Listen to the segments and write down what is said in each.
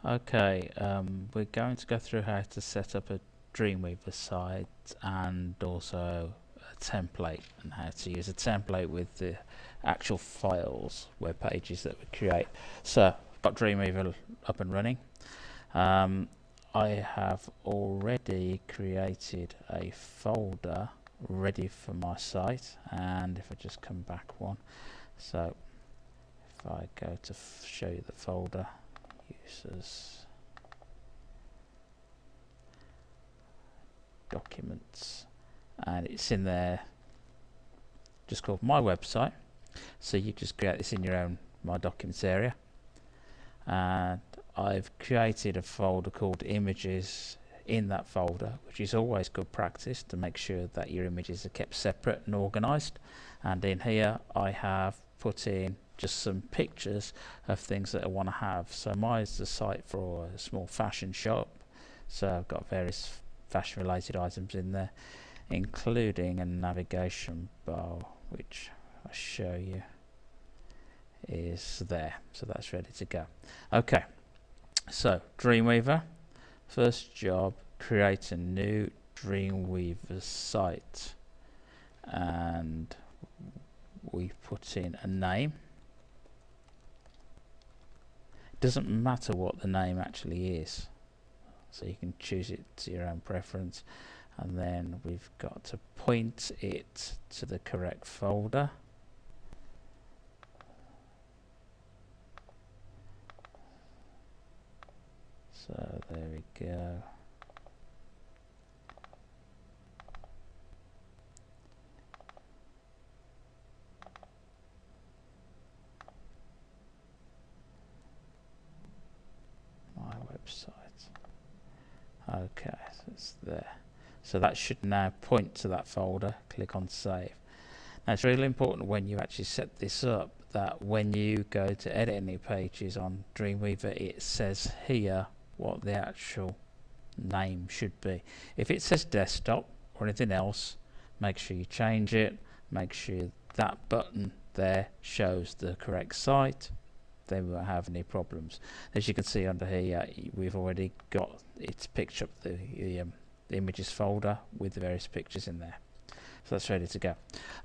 Okay, we're going to go through how to set up a DreamWeaver site and also a template and how to use a template with the actual files, web pages that we create. So I've got DreamWeaver up and running. I have already created a folder ready for my site, and if I just come back one, so if I go to show you the folder, users, documents, and it's in there just called my website. So you just create this in your own my documents area, and I've created a folder called images in that folder, which is always good practice to make sure that your images are kept separate and organized. And in here I have put in just some pictures of things that I want to have. So mine is the site for a small fashion shop, so I've got various fashion related items in there, including a navigation bar, which I'll show you is there. So that's ready to go. Okay, so DreamWeaver, first job, create a new DreamWeaver site, and we put in a name. It doesn't matter what the name actually is, so you can choose it to your own preference, and then we've got to point it to the correct folder. So there we go. My website. Okay, so it's there. So that should now point to that folder. Click on save. Now it's really important when you actually set this up that when you go to edit any pages on DreamWeaver, it says here what the actual name should be. If it says desktop or anything else, make sure you change it. Make sure that button there shows the correct site. Then we won't have any problems. As you can see under here, we've already got it's picked up the images folder with the various pictures in there. So that's ready to go.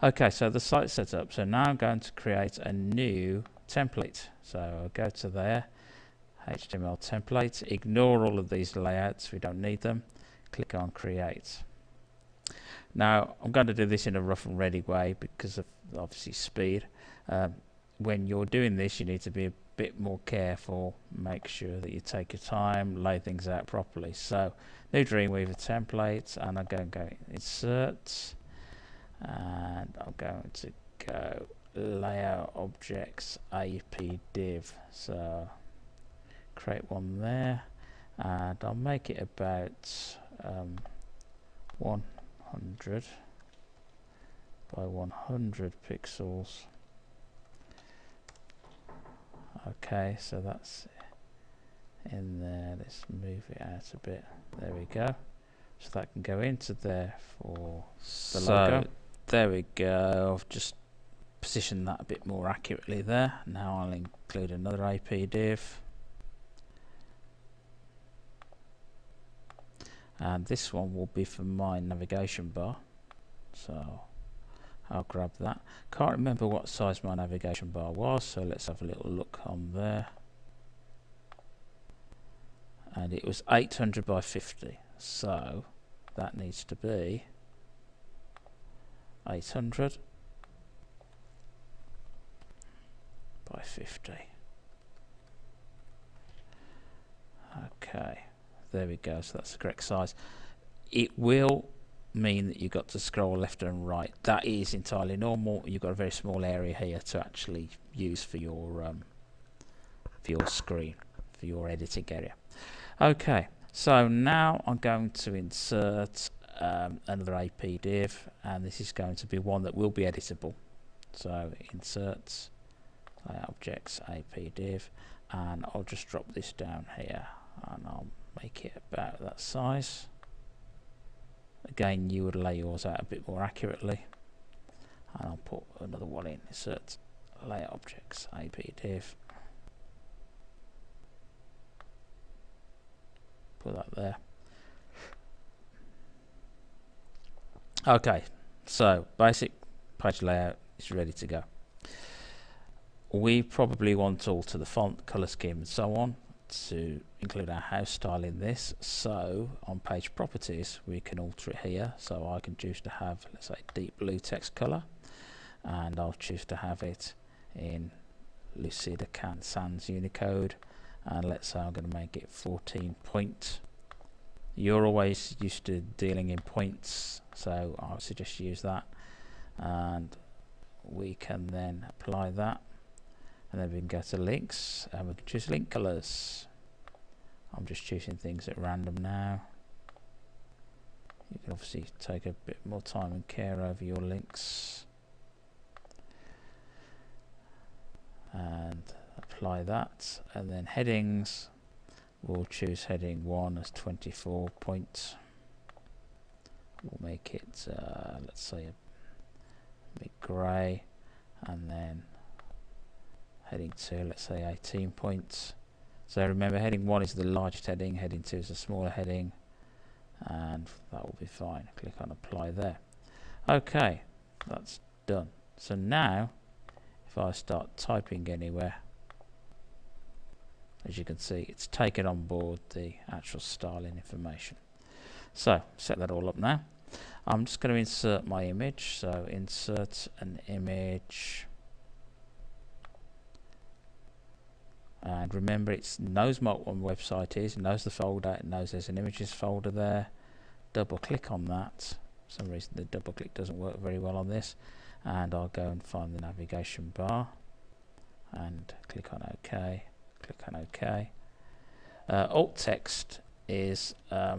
Okay, so the site's set up. So now I'm going to create a new template. So I'll go to there, HTML template, ignore all of these layouts, we don't need them. Click on create. Now I'm going to do this in a rough and ready way because of obviously speed. When you're doing this, you need to be a bit more careful. Make sure that you take your time, lay things out properly. So new DreamWeaver template, and I'm going to go insert, and I'm going to go layout objects AP div. So create one there, and I'll make it about 100 by 100 pixels. Okay, so that's in there. Let's move it out a bit. There we go. So that can go into there for the logo. There we go. I've just positioned that a bit more accurately there. Now I'll include another AP div. And this one will be for my navigation bar. So I'll grab that. Can't remember what size my navigation bar was, so let's have a little look on there. And it was 800 by 50, so that needs to be 800 by 50. Okay, there we go, so that's the correct size. It will mean that you've got to scroll left and right. That is entirely normal. You've got a very small area here to actually use for your screen, for your editing area. Okay, so now I'm going to insert another AP div, and this is going to be one that will be editable. So insert objects AP div, and I'll just drop this down here, and I'll make it about that size. Again, you would lay yours out a bit more accurately, and I'll put another one in. Insert layout objects AP div, put that there. Okay, so basic page layout is ready to go. We probably want to alter the font, color scheme and so on to include our house style in this. So on page properties we can alter it here. So I can choose to have, let's say, deep blue text color, and I'll choose to have it in Lucida Sans Unicode, and let's say I'm going to make it 14 point. You're always used to dealing in points, so I would suggest you use that, and we can then apply that, and then we can go to links and we can choose link colors. I'm just choosing things at random now. You can obviously take a bit more time and care over your links and apply that. And then headings, we'll choose heading 1 as 24 points. We'll make it let's say a bit grey, and then heading 2, let's say 18 points. So remember, heading 1 is the largest heading, heading 2 is a smaller heading, and that will be fine. Click on apply there. Okay, that's done. So now if I start typing anywhere, as you can see, it's taken on board the actual styling information. So set that all up now. I'm just going to insert my image, so insert an image, and remember it knows what one website is, it knows the folder, it knows there's an images folder there. Double click on that. For some reason the double click doesn't work very well on this, and I'll go and find the navigation bar and click on OK. Click on OK. Alt text is a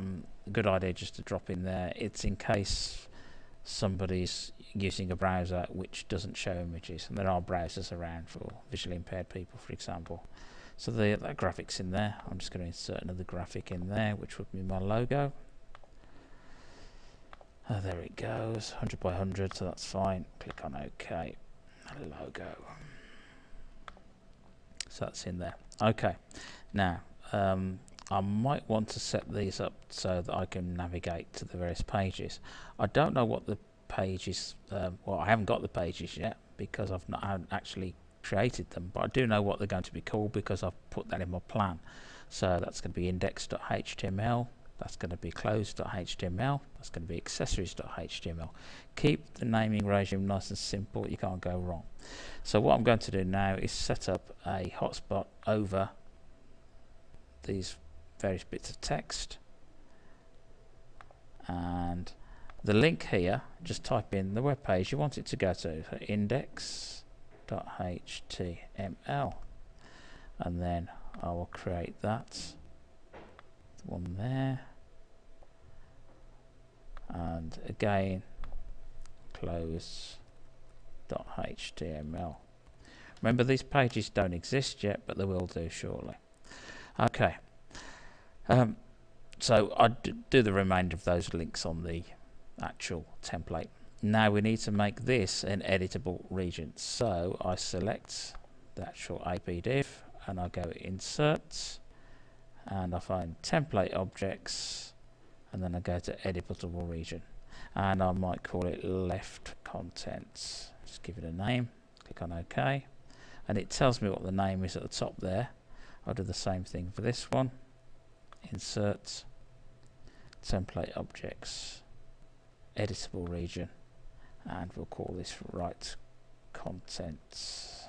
good idea just to drop in there. It's in case somebody's using a browser which doesn't show images, and there are browsers around for visually impaired people, for example. So that graphic's in there. I'm just going to insert another graphic in there, which would be my logo. There it goes, 100 by 100, so that's fine. Click on OK. Logo. So that's in there. Okay, now I might want to set these up so that I can navigate to the various pages. I don't know what the pages, well, I haven't got the pages yet because I haven't actually created them, but I do know what they're going to be called because I've put that in my plan. So that's going to be index.html, that's going to be close.html, that's going to be accessories.html. Keep the naming regime nice and simple, you can't go wrong. So what I'm going to do now is set up a hotspot over these various bits of text, and the link here, just type in the web page you want it to go to, so index.html, and then I will create that one there, and again close.html. Remember, these pages don't exist yet, but they will do shortly. Okay, so I do the remainder of those links on the actual template. Now we need to make this an editable region, so I select the actual AP div and I go insert, and I find template objects, and then I go to editable region, and I might call it left contents. Just give it a name, click on OK, and it tells me what the name is at the top there. I'll do the same thing for this one. Insert template objects, editable region, and we'll call this right contents.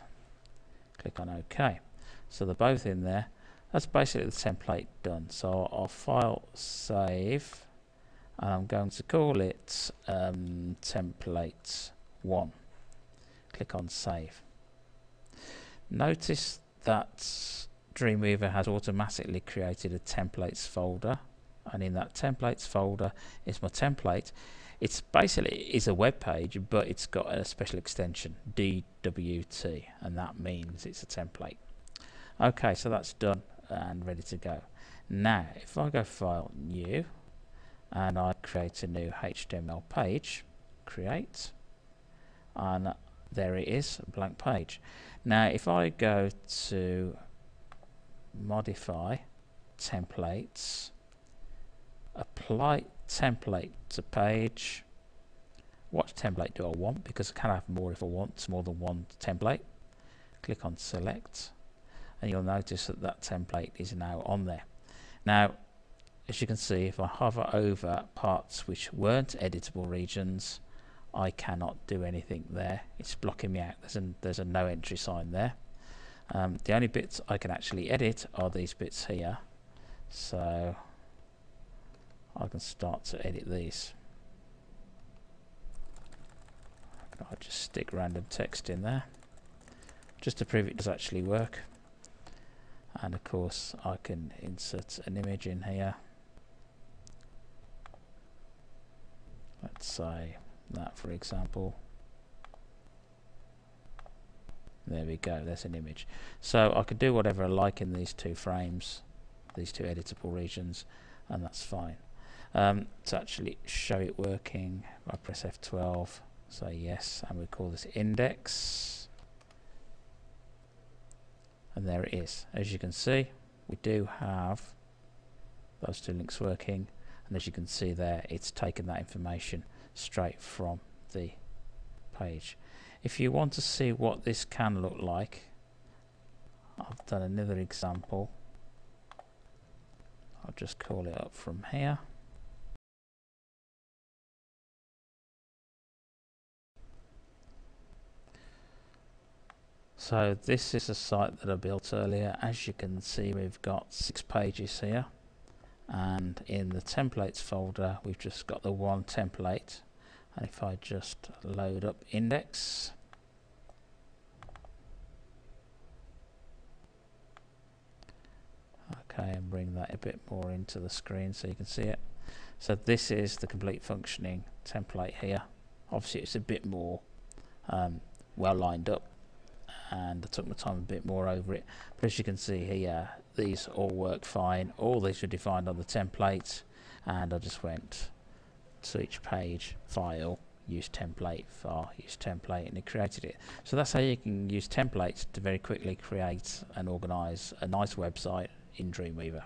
Click on OK. So they're both in there. That's basically the template done. So I'll file save, and I'm going to call it template 1. Click on save. Notice that DreamWeaver has automatically created a templates folder, and in that templates folder is my template. It's basically a web page, but it's got a special extension, DWT, and that means it's a template. Okay, so that's done and ready to go. Now if I go file new and I create a new HTML page, create, and there it is, a blank page. Now if I go to modify templates apply template to page. What template do I want? Because I can have more if I want more than one template. Click on select, and you'll notice that that template is now on there. Now, as you can see, if I hover over parts which weren't editable regions, I cannot do anything there. It's blocking me out. There's a no entry sign there. The only bits I can actually edit are these bits here. So I can start to edit these. I'll just stick random text in there just to prove it does actually work. And of course I can insert an image in here. Let's say that, for example. There we go, there's an image. So I could do whatever I like in these two frames, these two editable regions, and that's fine. To actually show it working, I press F12, say yes, and we call this index. And there it is. As you can see, we do have those two links working, and as you can see there, it's taken that information straight from the page. If you want to see what this can look like, I've done another example. I'll just call it up from here. So this is a site that I built earlier. As you can see, we've got 6 pages here, and in the templates folder we've just got the one template. And if I just load up index, okay, and bring that a bit more into the screen so you can see it. So this is the complete functioning template here. Obviously it's a bit more well lined up, and I took my time a bit more over it, but as you can see here, these all work fine. All these were defined on the template, and I just went to each page, file, use template, file, use template, and it created it. So that's how you can use templates to very quickly create and organize a nice website in DreamWeaver.